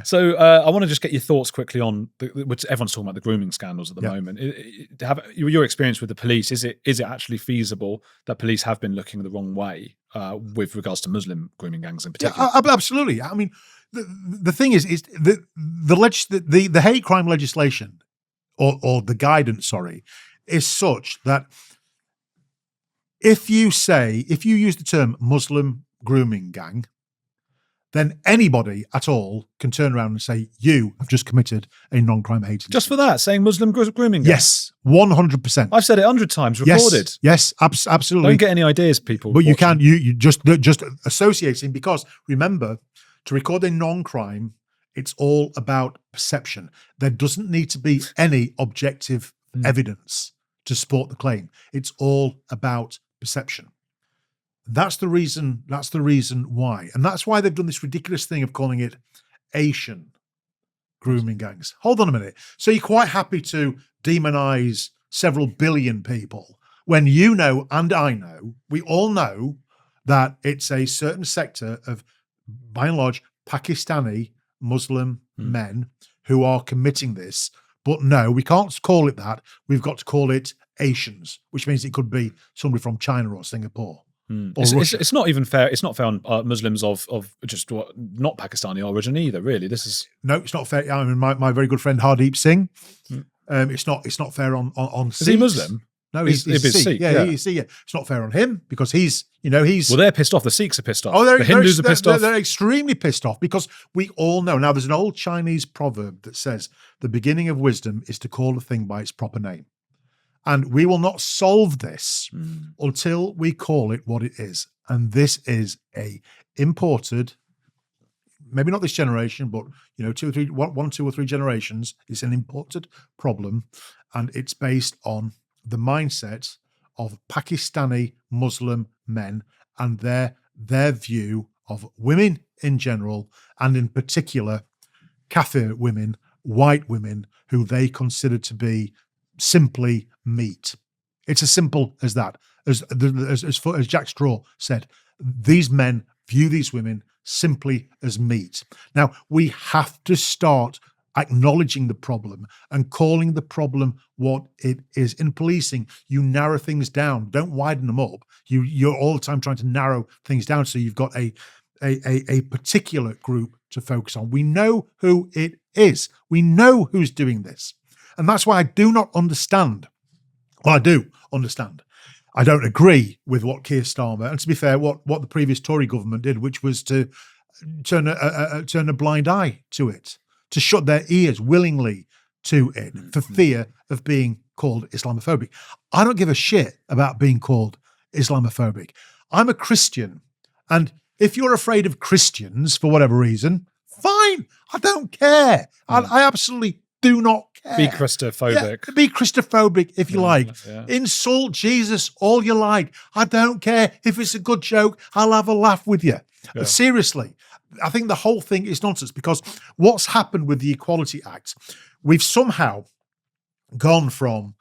So I want to just get your thoughts quickly on which everyone's talking about the grooming scandals at the moment. Your experience with the police, is it actually feasible that police have been looking the wrong way with regards to Muslim grooming gangs in particular? Yeah, absolutely. I mean, the thing is the hate crime legislation or the guidance, is such that if you use the term Muslim grooming gang, then anybody at all can turn around and say, you have just committed a non-crime hate incident. Just for that, saying Muslim grooming gang? Yes, 100%. I've said it 100 times, recorded. Yes, absolutely. Don't get any ideas, people. But watching. You just associating, because remember, to record a non-crime, it's all about perception. There doesn't need to be any objective evidence to support the claim. It's all about perception. That's the reason why. And that's why they've done this ridiculous thing of calling it Asian grooming gangs. Hold on a minute. So you're quite happy to demonize several billion people when you know, and I know, we all know that it's a certain sector of, by and large, Pakistani Muslim men who are committing this. But no, we can't call it that. We've got to call it Asians, which means it could be somebody from China or Singapore. It's not even fair. It's not fair on Muslims of just not Pakistani origin either. Really, no, it's not fair. I mean, my very good friend Hardeep Singh. It's not fair on. Is he Muslim? No, he's Sikh. Yeah, he's Sikh. Yeah, it's not fair on him because he's. Well, they're pissed off. The Sikhs are pissed off. Oh, the Hindus are pissed off. They're extremely pissed off because we all know now. There's an old Chinese proverb that says the beginning of wisdom is to call a thing by its proper name. And we will not solve this until we call it what it is. And this is a imported, maybe not this generation, but 1, 2 or 3 generations. It's an imported problem, and it's based on the mindset of Pakistani Muslim men and their view of women in general, and in particular, kafir women, white women, who they consider to be simply meat. It's as simple as that. As Jack Straw said, these men view these women simply as meat. Now, we have to start acknowledging the problem and calling the problem what it is. In policing, you narrow things down, don't widen them up. You're all the time trying to narrow things down so you've got a particular group to focus on. We know who it is. We know who's doing this. And that's why I do not understand. Well, I do understand. I don't agree with what Keir Starmer, and to be fair, what the previous Tory government did, which was to turn a blind eye to it, to shut their ears willingly to it for fear of being called Islamophobic. I don't give a shit about being called Islamophobic. I'm a Christian, and if you're afraid of Christians for whatever reason, fine. I don't care. I absolutely do not care. Be Christophobic. Yeah, be Christophobic if you like. Yeah. Insult Jesus all you like. I don't care. If it's a good joke, I'll have a laugh with you. Yeah. Seriously, I think the whole thing is nonsense, because what's happened with the Equality Act, we've somehow gone from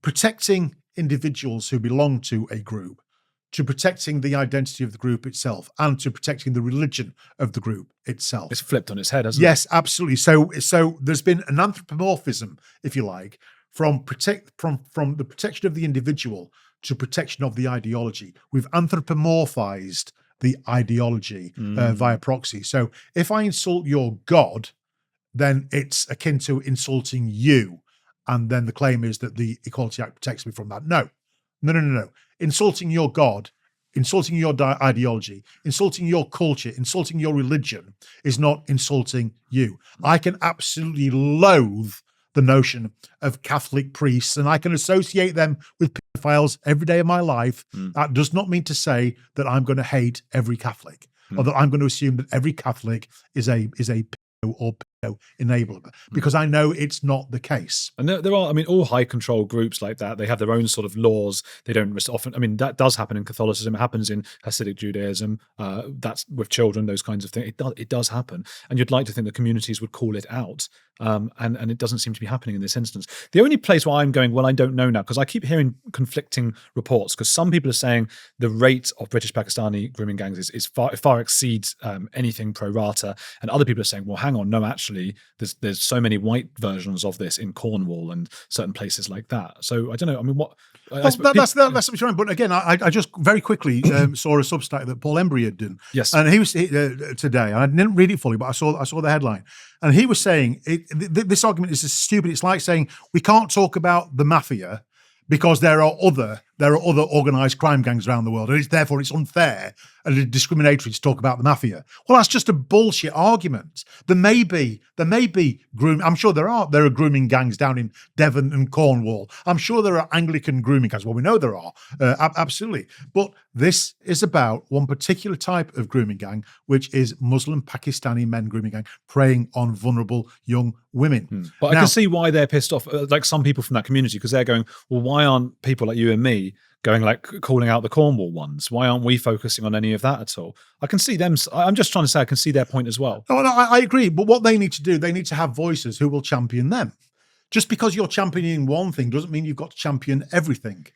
protecting individuals who belong to a group to protecting the identity of the group itself and to protecting the religion of the group itself. It's flipped on its head, hasn't it? Yes, absolutely. So there's been an anthropomorphism, if you like, from the protection of the individual to protection of the ideology. We've anthropomorphized the ideology via proxy. So if I insult your God, then it's akin to insulting you. And then the claim is that the Equality Act protects me from that. No. Insulting your God, insulting your ideology, insulting your culture, insulting your religion is not insulting you. I can absolutely loathe the notion of Catholic priests, and I can associate them with pedophiles every day of my life. That does not mean to say that I'm going to hate every Catholic, or that I'm going to assume that every Catholic is a pedo or pedo enabler, because I know it's not the case. And there are, I mean, all high control groups like that, they have their own sort of laws. They don't often, I mean, that does happen in Catholicism. It happens in Hasidic Judaism. That's with children, those kinds of things. It does happen. And you'd like to think the communities would call it out. And it doesn't seem to be happening in this instance. The only place where I'm going, well, I don't know now, because I keep hearing conflicting reports, because some people are saying the rate of British Pakistani grooming gangs is far exceeds anything pro rata. And other people are saying, well, hang on, no, actually, actually there's so many white versions of this in Cornwall and certain places like that. So I don't know. I mean, what? Well, that's what you're right. But again, I just very quickly saw a Substack that Paul Embry had done, Yes. and he was today. And I didn't read it fully, but I saw the headline, and he was saying this argument is stupid. It's like saying we can't talk about the mafia because there are other organized crime gangs around the world, and therefore it's unfair and discriminatory to talk about the mafia. Well, that's just a bullshit argument. There may be groom. I'm sure there are grooming gangs down in Devon and Cornwall. I'm sure there are Anglican grooming gangs. Well, we know there are, absolutely. But this is about one particular type of grooming gang, which is Muslim Pakistani men grooming gang preying on vulnerable young women. But I can see why they're pissed off, like some people from that community, because they're going, well, why aren't people like you and me going like calling out the Cornwall ones? Why aren't we focusing on any of that at all? I can see them. I'm just trying to say I can see their point as well. No, I agree. But what they need to do, they need to have voices who will champion them. Just because you're championing one thing doesn't mean you've got to champion everything.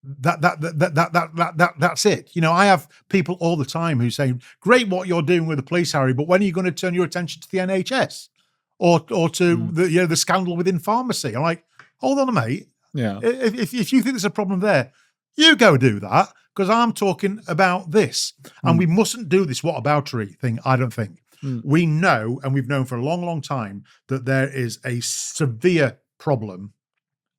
That's it. You know, I have people all the time who say, "Great, what you're doing with the police, Harry, but when are you going to turn your attention to the NHS or to the scandal within pharmacy?" I'm like, hold on, mate. Yeah. If you think there's a problem there, you go do that, because I'm talking about this. And we mustn't do this whataboutery thing, I don't think. We know, and we've known for a long, long time, that there is a severe problem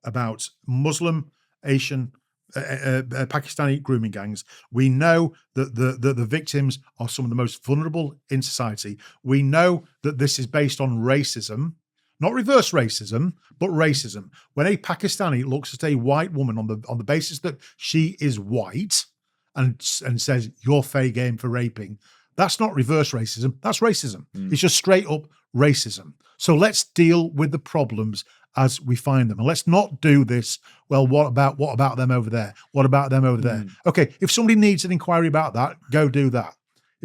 about Muslim, Asian, Pakistani grooming gangs. We know that the victims are some of the most vulnerable in society. We know that this is based on racism. Not reverse racism, but racism. When a Pakistani looks at a white woman on the basis that she is white and says, "You're fair game for raping," that's not reverse racism. That's racism. It's just straight up racism. So let's deal with the problems as we find them, and let's not do this. Well, what about them over there? What about them over there? Okay, if somebody needs an inquiry about that, go do that.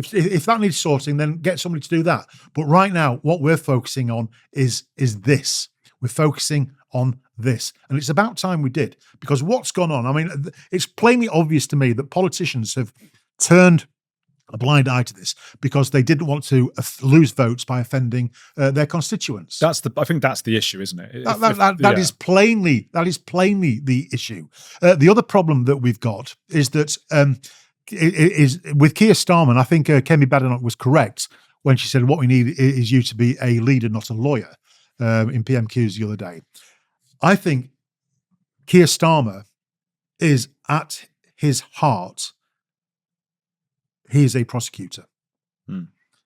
If that needs sorting, then get somebody to do that. But right now, what we're focusing on is this. We're focusing on this. And it's about time we did, because what's gone on, I mean, it's plainly obvious to me that politicians have turned a blind eye to this because they didn't want to lose votes by offending their constituents. I think that's the issue, isn't it? That is plainly the issue. The other problem that we've got is that is with Keir Starmer. I think Kemi Badenoch was correct when she said what we need is you to be a leader, not a lawyer, in PMQs the other day. I think Keir Starmer is at his heart, he is a prosecutor.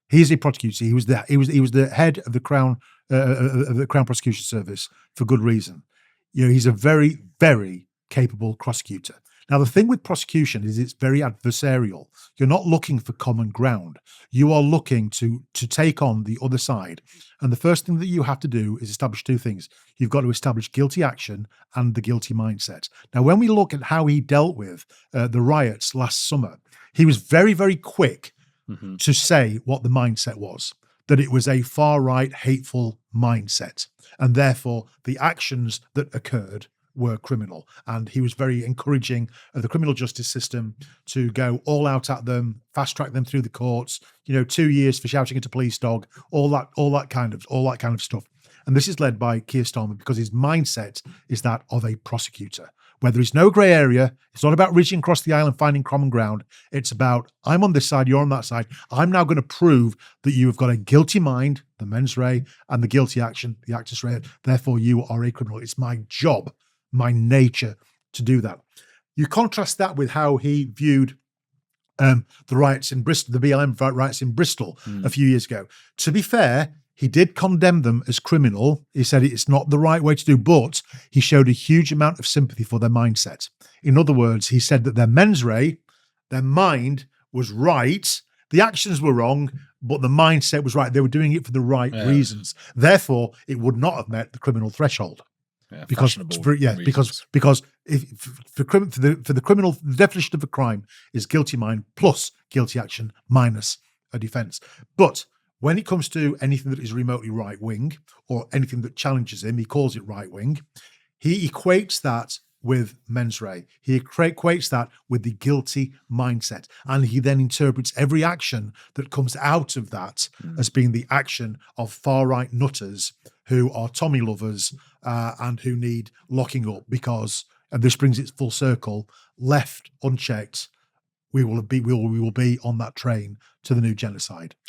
He is a prosecutor. He was the head of the Crown Prosecution Service for good reason. You know, he's a very, very capable prosecutor. Now, the thing with prosecution is it's very adversarial. You're not looking for common ground. You are looking to take on the other side. And the first thing that you have to do is establish two things. You've got to establish guilty action and the guilty mindset. Now, when we look at how he dealt with the riots last summer, he was very, very quick to say what the mindset was, that it was a far-right, hateful mindset. And therefore, the actions that occurred were criminal. And he was very encouraging of the criminal justice system to go all out at them, fast track them through the courts, 2 years for shouting at a police dog, all that kind of stuff. And this is led by Keir Starmer because his mindset is that of a prosecutor, where there is no grey area. It's not about reaching across the aisle and finding common ground. It's about, I'm on this side, you're on that side. I'm now going to prove that you have got a guilty mind, the mens rea, and the guilty action, the actus rea. Therefore, you are a criminal. It's my job, my nature to do that. You contrast that with how he viewed the riots in Bristol, the BLM riots in Bristol a few years ago. To be fair, he did condemn them as criminal. He said it's not the right way to do, but he showed a huge amount of sympathy for their mindset. In other words, he said that their mens rea, their mind was right. The actions were wrong, but the mindset was right. They were doing it for the right reasons. Therefore, it would not have met the criminal threshold. Because if for the criminal, the definition of a crime is guilty mind plus guilty action minus a defense. But when it comes to anything that is remotely right wing or anything that challenges him, he calls it right wing. He equates that with mens rea. He equates that with the guilty mindset. And he then interprets every action that comes out of that as being the action of far-right nutters who are Tommy lovers and who need locking up because, and this brings it full circle, left unchecked, we will be on that train to the new genocide.